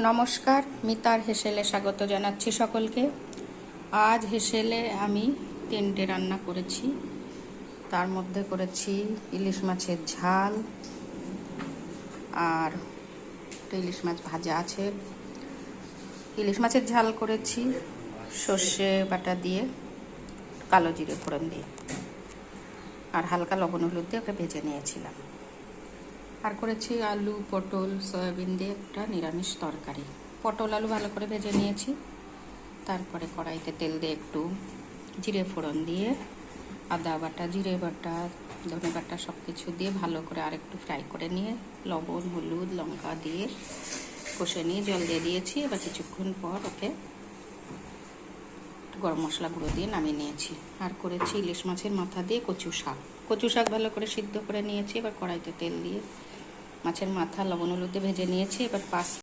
নমস্কার, মিতার হেসেলে স্বাগত জানাচ্ছি সকলকে। আজ হেসেলে আমি 3টে রান্না করেছি। তার মধ্যে করেছি ইলিশ মাছের ঝাল, আর ইলিশ মাছ ভাজা আছে। ইলিশ মাছের ঝাল করেছি সর্ষে বাটা দিয়ে, কালো জিরে ফোড়ন দিয়ে, আর হালকা লবণ হলুদ দিয়ে ওকে ভেজে নিয়েছিলাম। আর করেছি আলু, পটল, সয়াবিন দিয়ে একটা নিরামিষ তরকারি। পটল আলু ভালো করে ভেজে নিয়েছি। তারপরে কড়াইতে তেল দিয়ে একটু জিরে ফোড়ন দিয়ে আদা বাটা, জিরে বাটা, ধনে বাটা সব কিছু দিয়ে ভালো করে আরেকটু ফ্রাই করে নিয়ে লবণ, হলুদ, লঙ্কা দিয়ে কষে নিয়ে জল দিয়ে দিয়েছি। এবার কিছুক্ষণ পর ওকে গরম মশলা গুঁড়ো দিয়ে নামিয়ে নিয়েছি। আর করেছি ইলিশ মাছের মাথা দিয়ে কচু শাক। কচু শাক ভালো করে সিদ্ধ করে নিয়েছি। এবার কড়াইতে তেল দিয়ে মাছের মাথা লবণ হলুদ দিয়ে ভেজে নিয়েছি। এবার